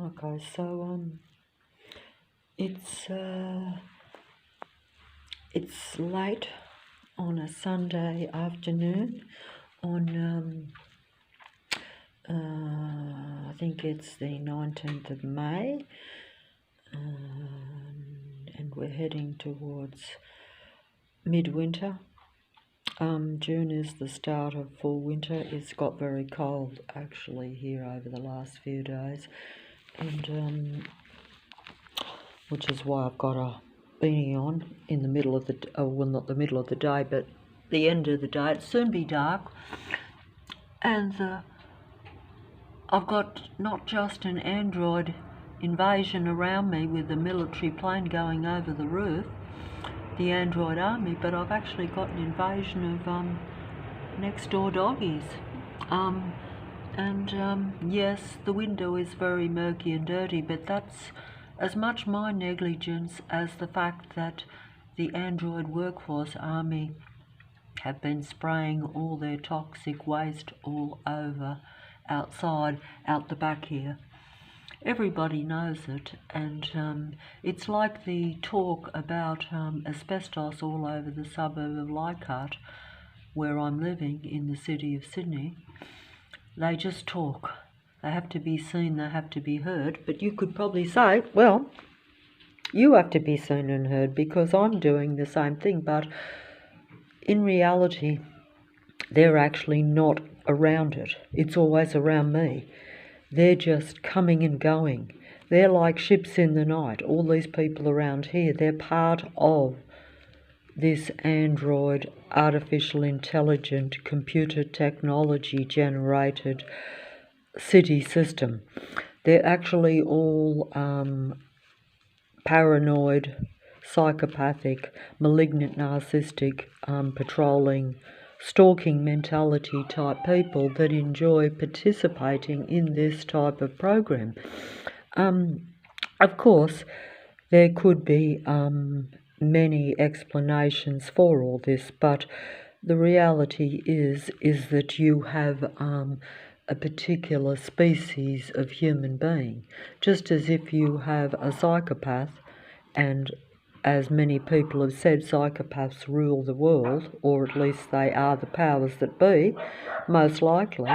Okay, so it's late on a Sunday afternoon on I think it's the 19th of May, and we're heading towards midwinter. June is the start of full winter. It's got very cold actually here over the last few days, and which is why I've got a beanie on in the middle of the, well, not the middle of the day, but the end of the day. It'll soon be dark, and I've got not just an android invasion around me with the military plane going over the roof, the android army, but I've actually got an invasion of next door doggies. Yes, the window is very murky and dirty, but that's as much my negligence as the fact that the android workforce army have been spraying all their toxic waste all over outside, out the back here. Everybody knows it, and it's like the talk about asbestos all over the suburb of Leichhardt, where I'm living in the city of Sydney. They just talk. They have to be seen, they have to be heard. But you could probably say, well, you have to be seen and heard because I'm doing the same thing. But in reality, they're actually not around it. It's always around me. They're just coming and going. They're like ships in the night. All these people around here, they're part of this android, artificial intelligent, computer technology generated city system. They're actually all paranoid, psychopathic, malignant, narcissistic, patrolling, stalking mentality type people that enjoy participating in this type of program. Of course, there could be many explanations for all this, but the reality is that you have a particular species of human being, just as if you have a psychopath, and as many people have said, psychopaths rule the world, or at least they are the powers that be, most likely,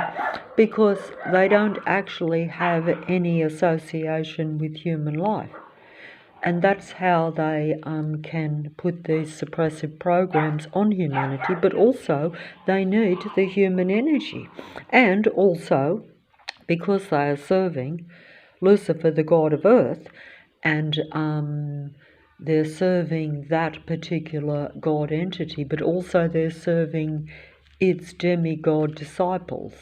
because they don't actually have any association with human life. And that's how they can put these suppressive programs on humanity, but also they need the human energy. And also, because they are serving Lucifer, the god of earth, and they're serving that particular god entity, but also they're serving its demigod disciples,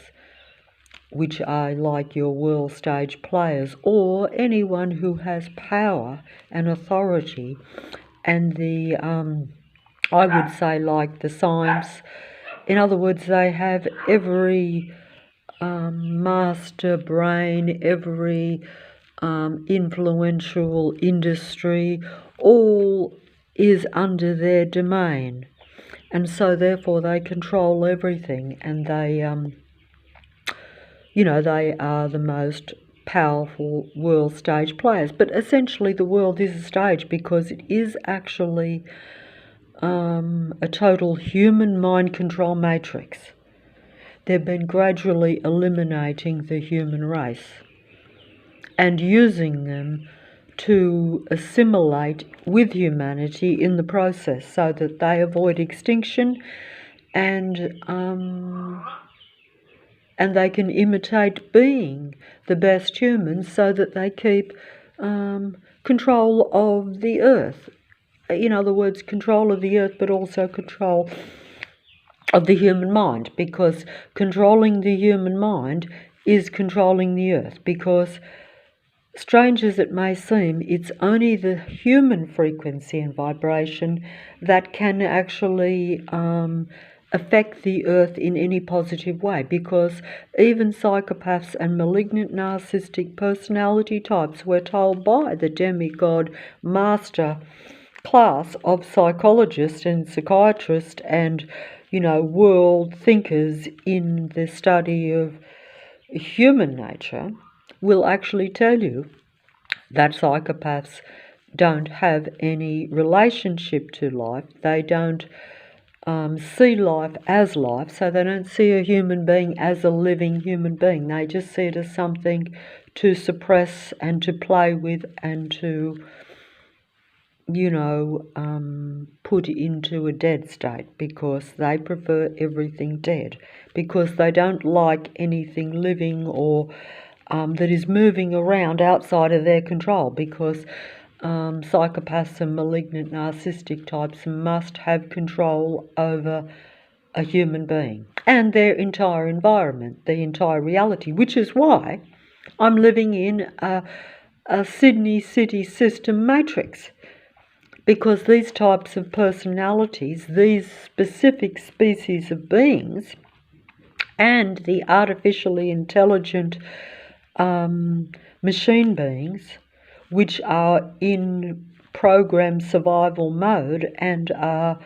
which are like your world stage players or anyone who has power and authority, and the I would say like the science. In other words, they have every master brain, every influential industry, all is under their domain, and so therefore they control everything, and they they are the most powerful world stage players. But essentially the world is a stage because it is actually a total human mind control matrix. They've been gradually eliminating the human race and using them to assimilate with humanity in the process so that they avoid extinction, and they can imitate being the best humans so that they keep control of the earth. In other words, control of the earth, but also control of the human mind, because controlling the human mind is controlling the earth, because strange as it may seem, it's only the human frequency and vibration that can actually affect the earth in any positive way, because even psychopaths and malignant narcissistic personality types, we're told by the demigod master class of psychologists and psychiatrists and world thinkers in the study of human nature, will actually tell you that psychopaths don't have any relationship to life. They don't see life as life, so they don't see a human being as a living human being. They just see it as something to suppress and to play with and to, put into a dead state, because they prefer everything dead, because they don't like anything living or that is moving around outside of their control, because psychopaths and malignant narcissistic types must have control over a human being and their entire environment, the entire reality, which is why I'm living in a Sydney city system matrix, because these types of personalities, these specific species of beings, and the artificially intelligent machine beings, which are in program survival mode and are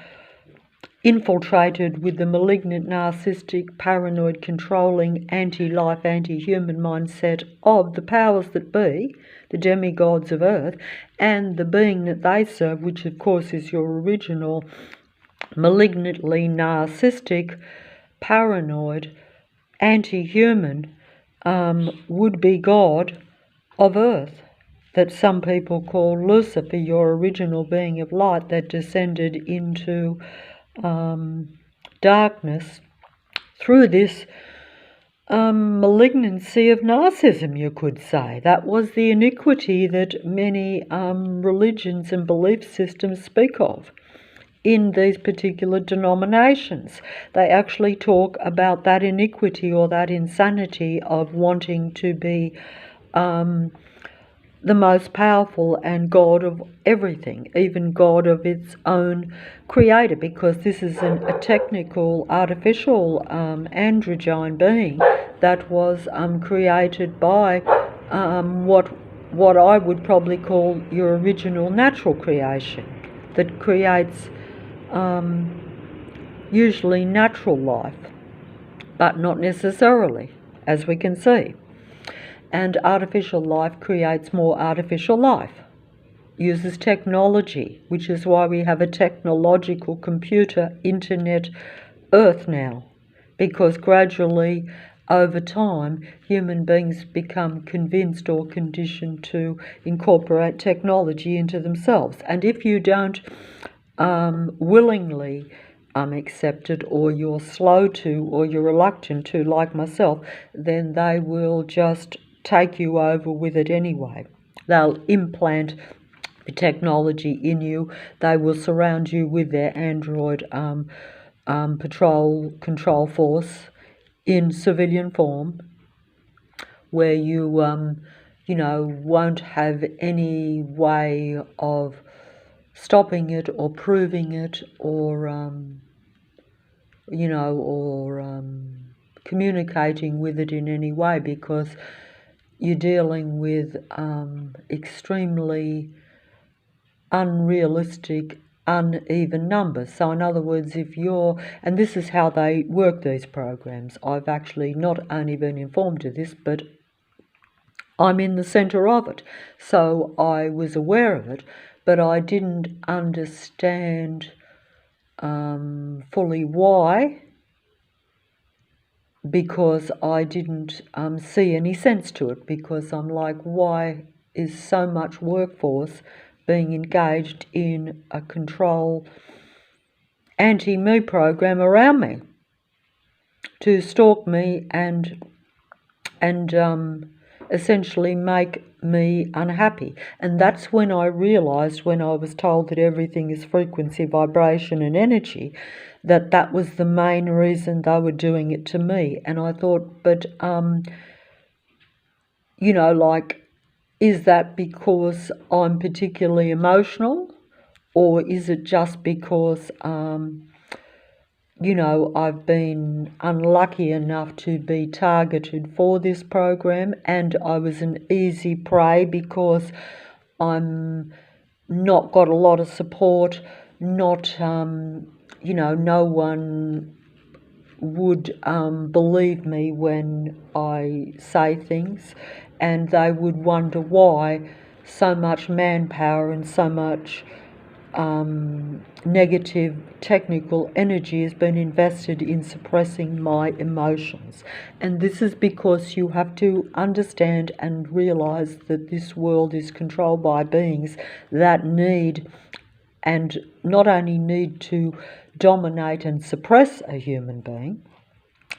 infiltrated with the malignant, narcissistic, paranoid, controlling, anti-life, anti-human mindset of the powers that be, the demigods of Earth, and the being that they serve, which of course is your original malignantly narcissistic, paranoid, anti-human, would-be God of Earth, that some people call Lucifer, your original being of light that descended into darkness through this malignancy of narcissism, you could say. That was the iniquity that many religions and belief systems speak of in these particular denominations. They actually talk about that iniquity or that insanity of wanting to be the most powerful and God of everything, even God of its own creator, because this is a technical, artificial, androgyne being that was created by what I would probably call your original natural creation, that creates usually natural life, but not necessarily, as we can see. And artificial life creates more artificial life, uses technology, which is why we have a technological computer, internet, Earth now, because gradually, over time, human beings become convinced or conditioned to incorporate technology into themselves. And if you don't willingly accept it, or you're slow to, or you're reluctant to, like myself, then they will just take you over with it anyway. They'll implant the technology in you. They will surround you with their android patrol control force in civilian form, where you won't have any way of stopping it or proving it or communicating with it in any way, because you're dealing with extremely unrealistic, uneven numbers. So in other words, and this is how they work these programs. I've actually not only been informed of this, but I'm in the centre of it. So I was aware of it, but I didn't understand fully why, because I didn't see any sense to it, because I'm like, why is so much workforce being engaged in a control anti-me program around me to stalk me and essentially make me unhappy? And that's when I realised, when I was told that everything is frequency, vibration and energy, that was the main reason they were doing it to me. And I thought, but is that because I'm particularly emotional, or is it just because I've been unlucky enough to be targeted for this program, and I was an easy prey because I'm not got a lot of support, not, no one would believe me when I say things, and they would wonder why so much manpower and so much negative technical energy has been invested in suppressing my emotions. And this is because you have to understand and realize that this world is controlled by beings that need, and not only need, to dominate and suppress a human being,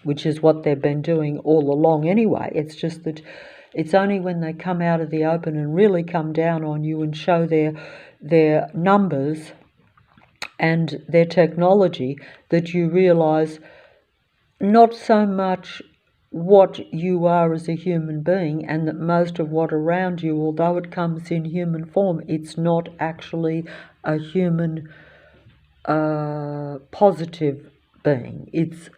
which is what they've been doing all along anyway. It's just that it's only when they come out of the open and really come down on you and show their numbers and their technology that you realise not so much what you are as a human being, and that most of what around you, although it comes in human form, it's not actually a human positive being. It's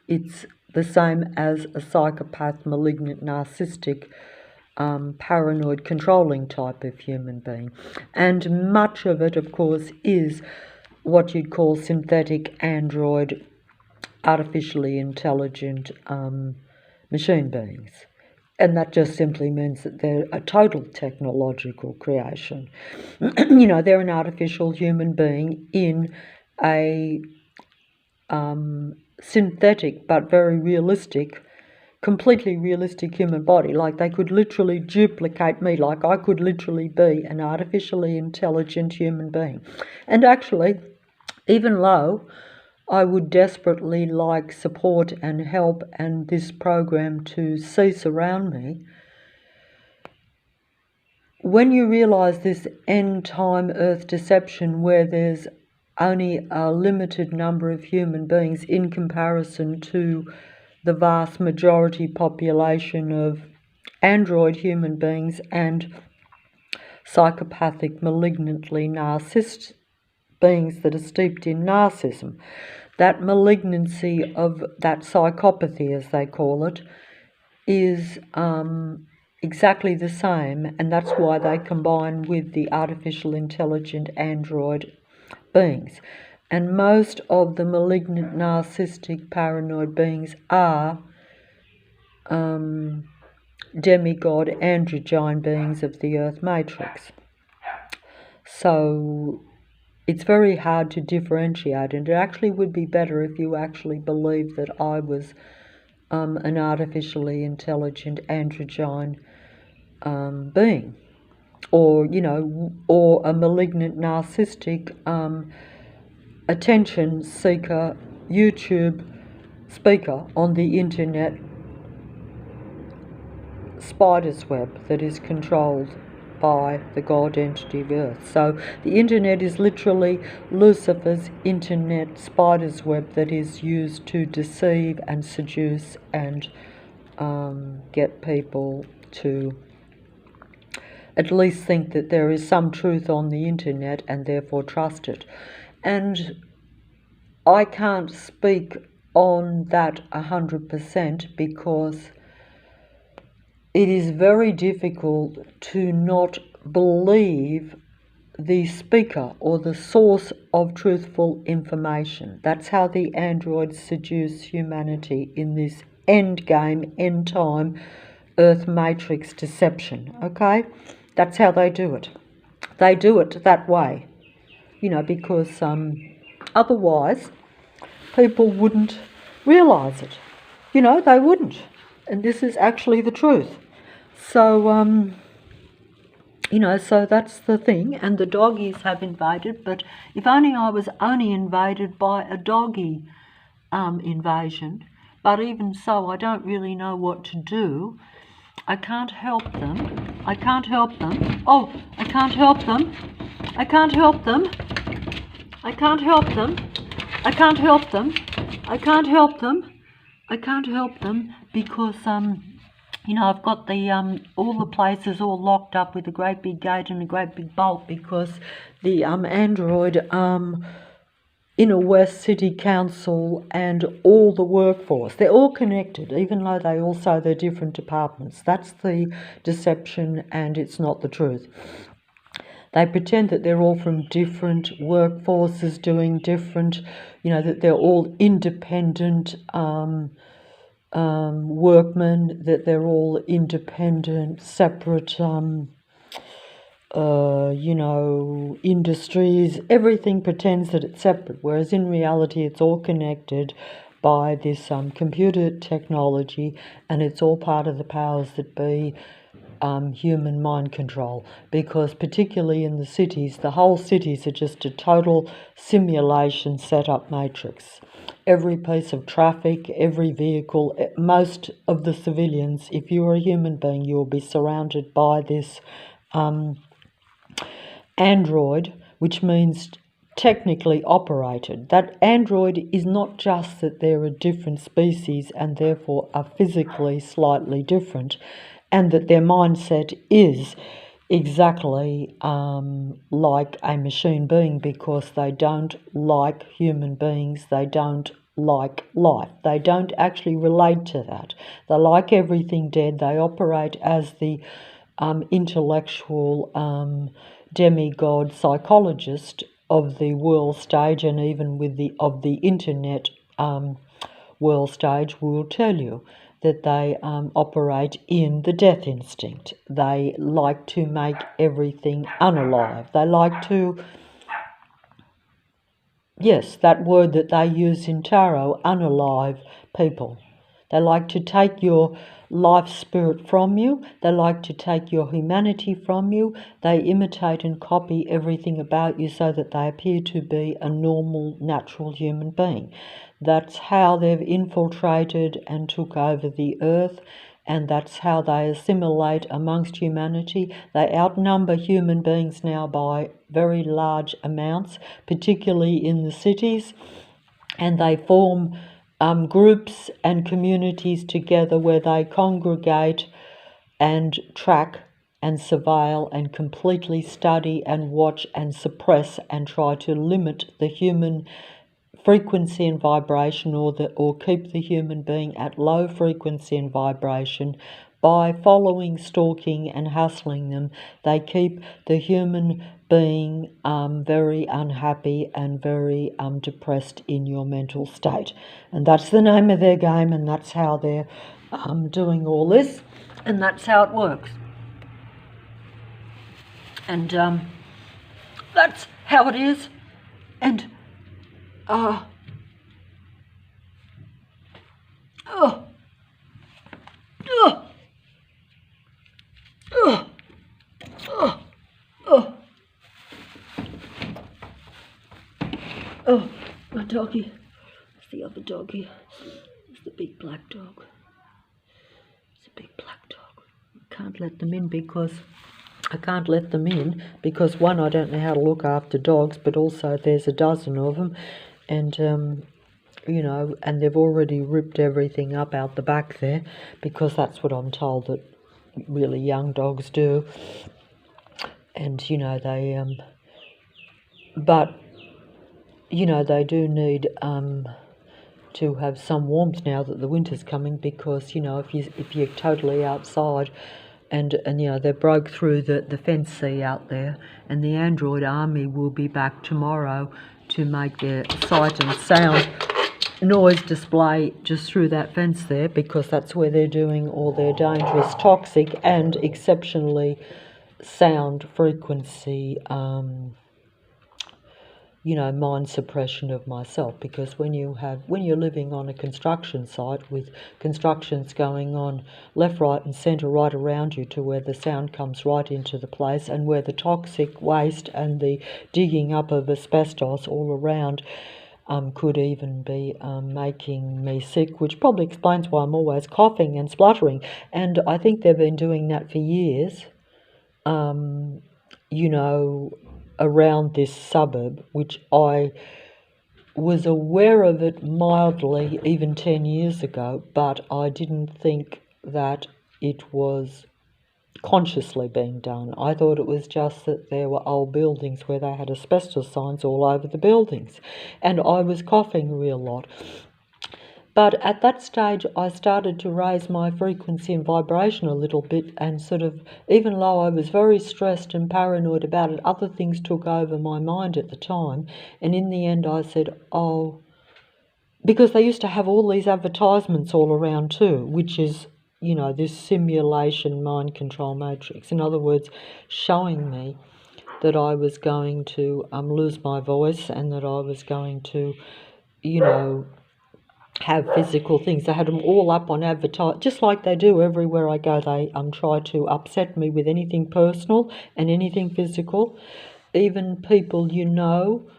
the same as a psychopath, malignant, narcissistic, paranoid, controlling type of human being. And much of it, of course, is what you'd call synthetic android, artificially intelligent machine beings. And that just simply means that they're a total technological creation. They're an artificial human being in a synthetic but very realistic, completely realistic human body. Like, they could literally duplicate me, like I could literally be an artificially intelligent human being. And actually, even though I would desperately like support and help and this program to cease around me, when you realise this end time earth deception where there's only a limited number of human beings in comparison to the vast majority population of android human beings and psychopathic, malignantly narcissist beings that are steeped in narcissism, that malignancy of that psychopathy, as they call it, is exactly the same, and that's why they combine with the artificial intelligent android beings. And most of the malignant, narcissistic, paranoid beings are demigod, androgyne beings of the Earth Matrix. So it's very hard to differentiate, and it actually would be better if you actually believed that I was an artificially intelligent androgyne being, or a malignant, narcissistic, attention seeker YouTube speaker on the internet spider's web that is controlled by the God entity of Earth. So the internet is literally Lucifer's internet spider's web that is used to deceive and seduce and get people to at least think that there is some truth on the internet and therefore trust it. And I can't speak on that 100% because it is very difficult to not believe the speaker or the source of truthful information. That's how the androids seduce humanity in this end game, end time, Earth Matrix deception, okay? That's how they do it. They do it that way, because otherwise people wouldn't realise it. They wouldn't. And this is actually the truth. So, so that's the thing. And the doggies have invaded, but if only I was only invaded by a doggy invasion. But even so, I don't really know what to do. I can't help them. I can't help them. Oh, I can't help them. I can't help them. I can't help them. I can't help them. I can't help them. I can't help them because I've got the all the places all locked up with a great big gate and a great big bolt because the android Inner West City Council and all the workforce, they're all connected, even though they're different departments. That's the deception, and it's not the truth. They pretend that they're all from different workforces doing different, that they're all independent workmen, that they're all independent, separate, industries. Everything pretends that it's separate, whereas in reality it's all connected by this computer technology, and it's all part of the powers that be. Human mind control, because particularly in the cities, the whole cities are just a total simulation setup matrix. Every piece of traffic, every vehicle, most of the civilians, if you're a human being, you'll be surrounded by this android, which means technically operated. That android is not just that they're a different species and therefore are physically slightly different, and that their mindset is exactly like a machine being, because they don't like human beings, they don't like life, they don't actually relate to that. They like everything dead. They operate as the intellectual demigod psychologist of the world stage, and even with the internet world stage will tell you that they operate in the death instinct. They like to make everything unalive. They like to, yes, that word that they use in tarot, unalive people. They like to take your life spirit from you. They like to take your humanity from you. They imitate and copy everything about you so that they appear to be a normal, natural human being. That's how they've infiltrated and took over the earth, and that's how they assimilate amongst humanity. They outnumber human beings now by very large amounts, particularly in the cities, and they form groups and communities together where they congregate and track and surveil and completely study and watch and suppress and try to limit the human frequency and vibration, or keep the human being at low frequency and vibration by following, stalking and hassling them. They keep the human being very unhappy and very depressed in your mental state. And that's the name of their game, and that's how they're doing all this, and that's how it works. And that's how it is. And oh, oh, oh, oh, oh, oh, my doggy. It's the other doggy. It's the big black dog. It's a big black dog. I can't let them in because one, I don't know how to look after dogs, but also there's a dozen of them, and and they've already ripped everything up out the back there, because that's what I'm told that really young dogs do. And they but they do need to have some warmth now that the winter's coming, because if you're totally outside, and they broke through the fence out there, and the android army will be back tomorrow to make their sight and sound noise display just through that fence there, because that's where they're doing all their dangerous, toxic and exceptionally sound frequency mind suppression of myself. Because when you're living on a construction site with constructions going on left, right and centre right around you, to where the sound comes right into the place, and where the toxic waste and the digging up of asbestos all around could even be making me sick, which probably explains why I'm always coughing and spluttering. And I think they've been doing that for years, around this suburb, which I was aware of it mildly even 10 years ago, but I didn't think that it was consciously being done. I thought it was just that there were old buildings where they had asbestos signs all over the buildings, and I was coughing a real lot. But at that stage, I started to raise my frequency and vibration a little bit, and sort of, even though I was very stressed and paranoid about it, other things took over my mind at the time. And in the end, I said, oh, because they used to have all these advertisements all around too, which is, you know, this simulation mind control matrix. In other words, showing me that I was going to lose my voice and that I was going to, you know, have physical things. They had them all up on advertise, just like they do everywhere I go. They try to upset me with anything personal and anything physical, even people you know.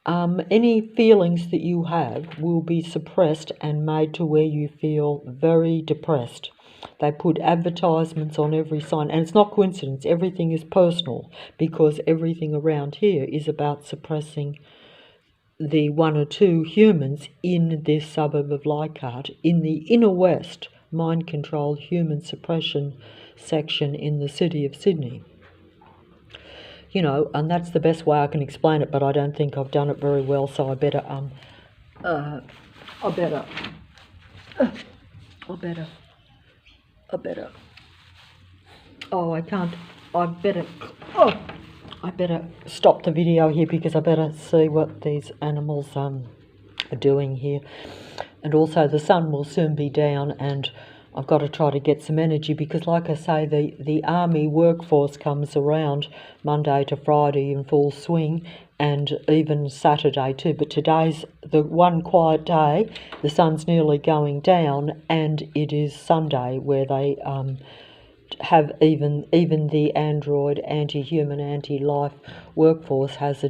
Any feelings that you have will be suppressed and made to where you feel very depressed. They put advertisements on every sign, and it's not coincidence. Everything is personal because everything around here is about suppressing the one or two humans in this suburb of Leichhardt, in the inner west mind control human suppression section in the city of Sydney. You know, and that's the best way I can explain it, but I don't think I've done it very well, so I better I better stop the video here because I better see what these animals are doing here. And also the sun will soon be down and I've got to try to get some energy because, like I say, the army workforce comes around Monday to Friday in full swing and even Saturday too. But today's the one quiet day. The sun's nearly going down and it is Sunday where they have even the android, anti-human, anti-life workforce has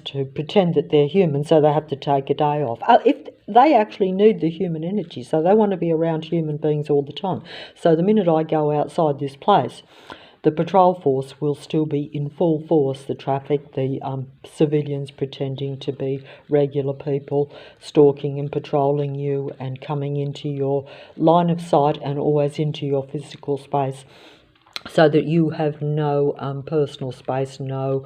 to pretend that they're human, so they have to take a day off. If they actually need the human energy, so they want to be around human beings all the time. So the minute I go outside this place, the patrol force will still be in full force, the traffic, the civilians pretending to be regular people, stalking and patrolling you and coming into your line of sight and always into your physical space, so that you have no personal space, no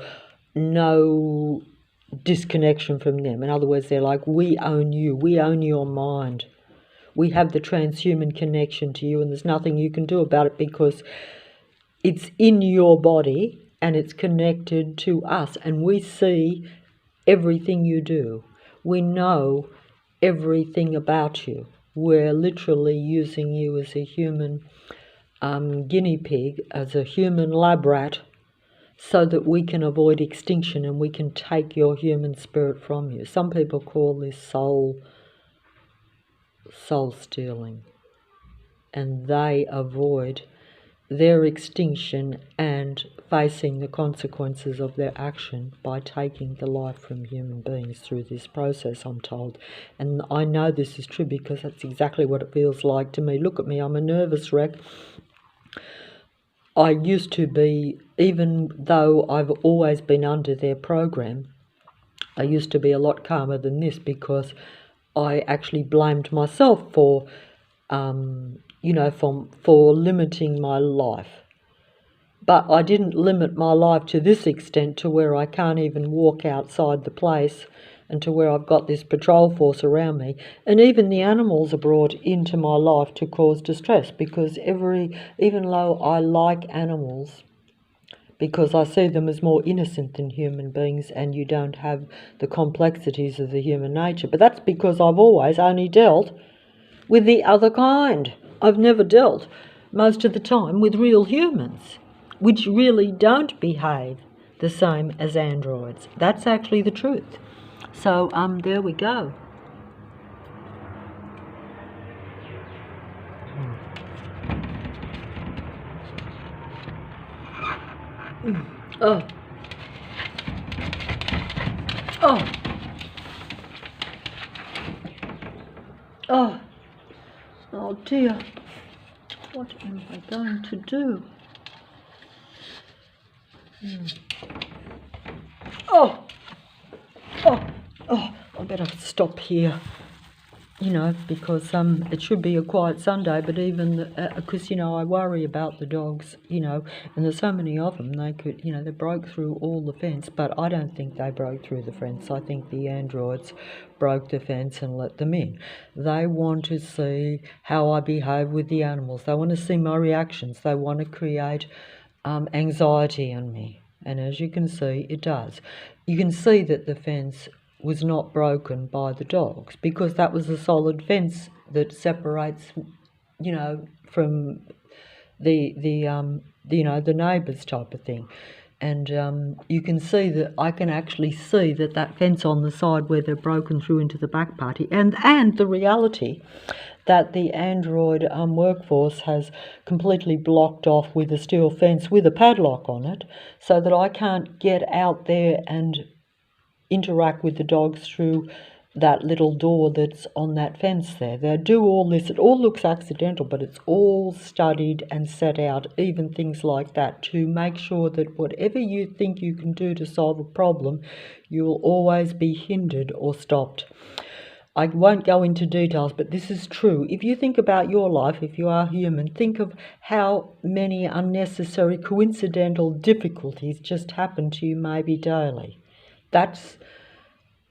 disconnection from them. In other words, they're like, we own you, we own your mind. We have the transhuman connection to you and there's nothing you can do about it because it's in your body and it's connected to us and we see everything you do. We know everything about you. We're literally using you as a human guinea pig, as a human lab rat, so that we can avoid extinction and we can take your human spirit from you. Some people call this soul stealing, and they avoid their extinction and facing the consequences of their action by taking the life from human beings through this process, I'm told. And I know this is true because that's exactly what it feels like to me. Look at me, I'm a nervous wreck. I used to be, even though I've always been under their program, I used to be a lot calmer than this because I actually blamed myself for for limiting my life. But I didn't limit my life to this extent, to where I can't even walk outside the place and to where I've got this patrol force around me. And even the animals are brought into my life to cause distress because even though I like animals, because I see them as more innocent than human beings and you don't have the complexities of the human nature. But that's because I've always only dealt with the other kind. I've never dealt, most of the time, with real humans, which really don't behave the same as androids. That's actually the truth. So, there we go. Oh. Oh. Oh. Oh dear. What am I going to do? Oh. Oh. Oh. I better stop here. Because it should be a quiet Sunday, but even because I worry about the dogs, and there's so many of them. They could, they broke through all the fence, but I don't think they broke through the fence. I think the androids broke the fence and let them in. They want to see how I behave with the animals. They want to see my reactions. They want to create anxiety in me, and as you can see, it does. You can see that the fence was not broken by the dogs, because that was a solid fence that separates, from the neighbours type of thing. And you can see that I can actually see that fence on the side where they've broken through into the back party, and the reality that the Android workforce has completely blocked off with a steel fence with a padlock on it, so that I can't get out there and interact with the dogs through that little door that's on that fence there. They do all this. It all looks accidental, but it's all studied and set out, even things like that, to make sure that whatever you think you can do to solve a problem, you will always be hindered or stopped. I won't go into details, but this is true. If you think about your life, if you are human, think of how many unnecessary coincidental difficulties just happen to you maybe daily. That's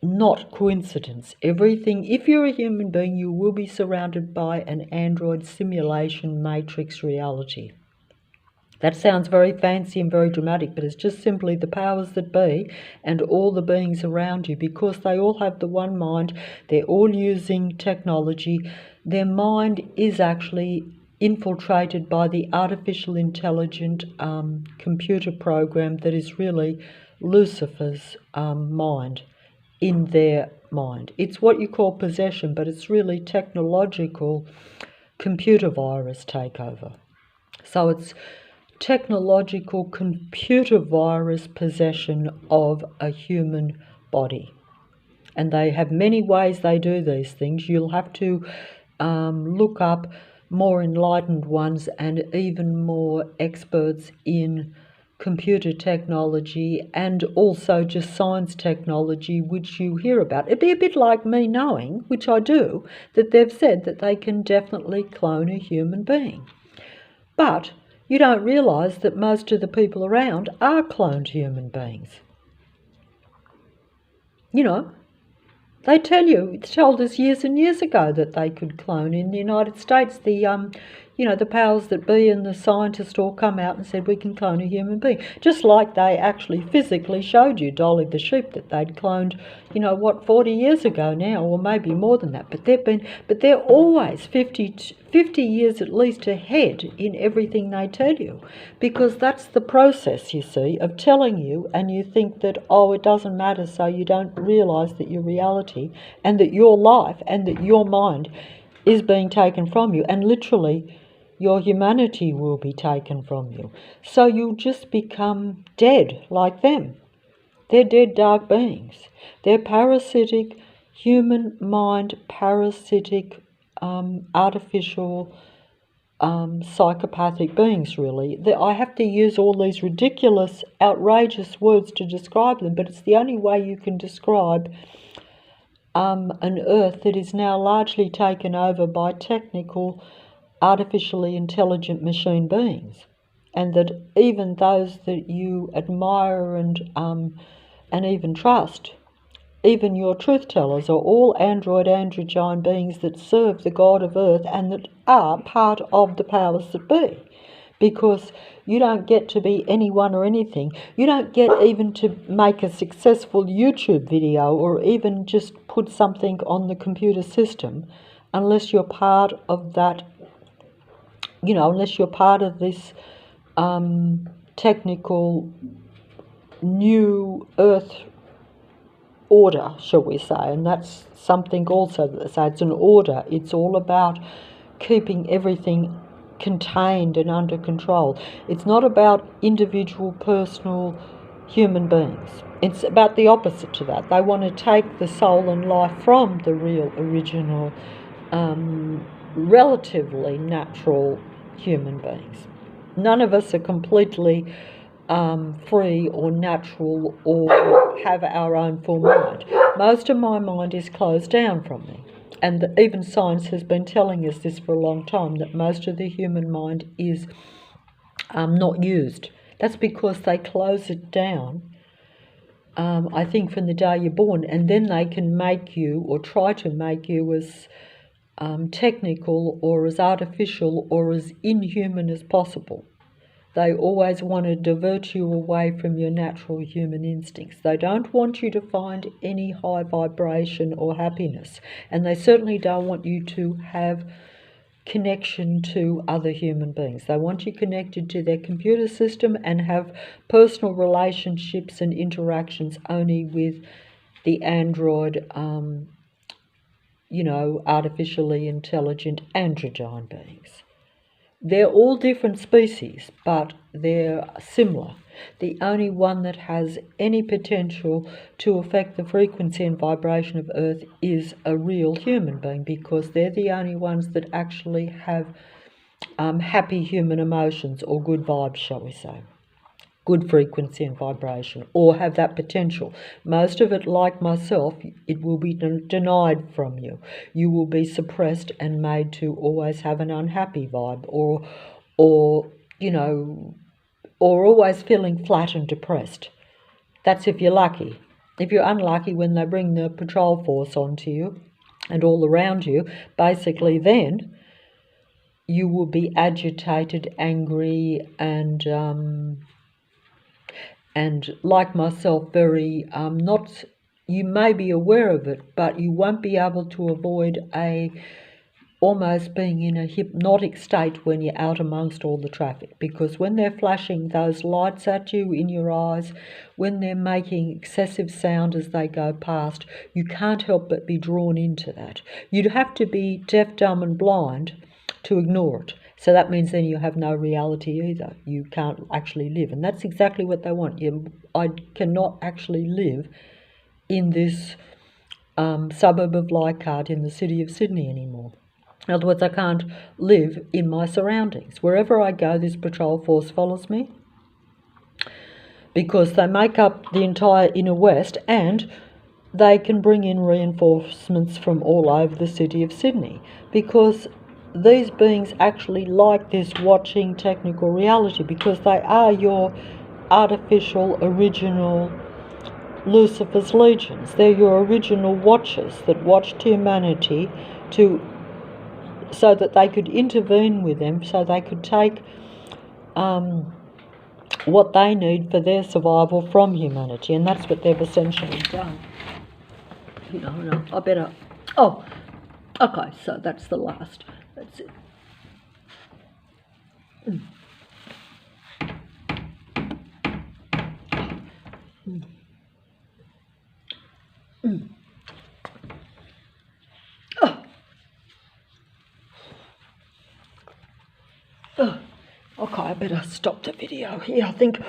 not coincidence. Everything, if you're a human being, you will be surrounded by an android simulation matrix reality. That sounds very fancy and very dramatic, but it's just simply the powers that be and all the beings around you, because they all have the one mind. They're all using technology. Their mind is actually infiltrated by the artificial intelligent computer program that is really Lucifer's mind in their mind. It's what you call possession, but it's really technological computer virus takeover. So it's technological computer virus possession of a human body. And they have many ways they do these things. You'll have to look up more enlightened ones and even more experts in computer technology and also just science technology, which you hear about. It'd be a bit like me knowing, which I do, that they've said that they can definitely clone a human being. But you don't realise that most of the people around are cloned human beings. They told us years and years ago that they could clone. In the United States, the powers that be and the scientists all come out and said we can clone a human being. Just like they actually physically showed you Dolly the sheep that they'd cloned, 40 years ago now, or maybe more than that. But they're always 50 years at least ahead in everything they tell you, because that's the process, you see, of telling you, and you think that, it doesn't matter, so you don't realise that your reality and that your life and that your mind is being taken from you, and literally your humanity will be taken from you. So you'll just become dead like them. They're dead dark beings. They're parasitic, human mind, parasitic, artificial, psychopathic beings, really. I have to use all these ridiculous, outrageous words to describe them, but it's the only way you can describe an Earth that is now largely taken over by technical, artificially intelligent machine beings, and that even those that you admire and even trust, even your truth tellers, are all androgyne beings that serve the God of Earth and that are part of the powers that be. Because you don't get to be anyone or anything. You don't get even to make a successful YouTube video or even just put something on the computer system unless you're part of that, unless you're part of this technical new Earth order, shall we say. And that's something also that they say, it's an order. It's all about keeping everything contained and under control. It's not about individual, personal human beings. It's about the opposite to that. They want to take the soul and life from the real, original, relatively natural human beings. None of us are completely free or natural or have our own full mind. Most of my mind is closed down from me. And even science has been telling us this for a long time, that most of the human mind is not used. That's because they close it down, I think, from the day you're born, and then they can make you, or try to make you, as technical or as artificial or as inhuman as possible. They always want to divert you away from your natural human instincts. They don't want you to find any high vibration or happiness. And they certainly don't want you to have connection to other human beings. They want you connected to their computer system and have personal relationships and interactions only with the android, artificially intelligent androgyne beings. They're all different species, but they're similar. The only one that has any potential to affect the frequency and vibration of Earth is a real human being, because they're the only ones that actually have happy human emotions, or good vibes, shall we say. Good frequency and vibration, or have that potential. Most of it, like myself, it will be denied from you. You will be suppressed and made to always have an unhappy vibe, or always feeling flat and depressed. That's if you're lucky. If you're unlucky, when they bring the patrol force onto you and all around you, basically then you will be agitated, angry, and like myself, very not. You may be aware of it, but you won't be able to avoid almost being in a hypnotic state when you're out amongst all the traffic, because when they're flashing those lights at you in your eyes, when they're making excessive sound as they go past, you can't help but be drawn into that. You'd have to be deaf, dumb and blind to ignore it. So that means then you have no reality either. You can't actually live. And that's exactly what they want. I cannot actually live in this suburb of Leichhardt in the city of Sydney anymore. In other words, I can't live in my surroundings. Wherever I go, this patrol force follows me, because they make up the entire inner west, and they can bring in reinforcements from all over the city of Sydney, because these beings actually like this watching technical reality, because they are your artificial, original Lucifer's legions. They're your original watchers that watched humanity so that they could intervene with them, so they could take what they need for their survival from humanity. And that's what they've essentially done. No, I better... Oh, okay, so that's the last. That's it. Okay, I better stop the video here, I think.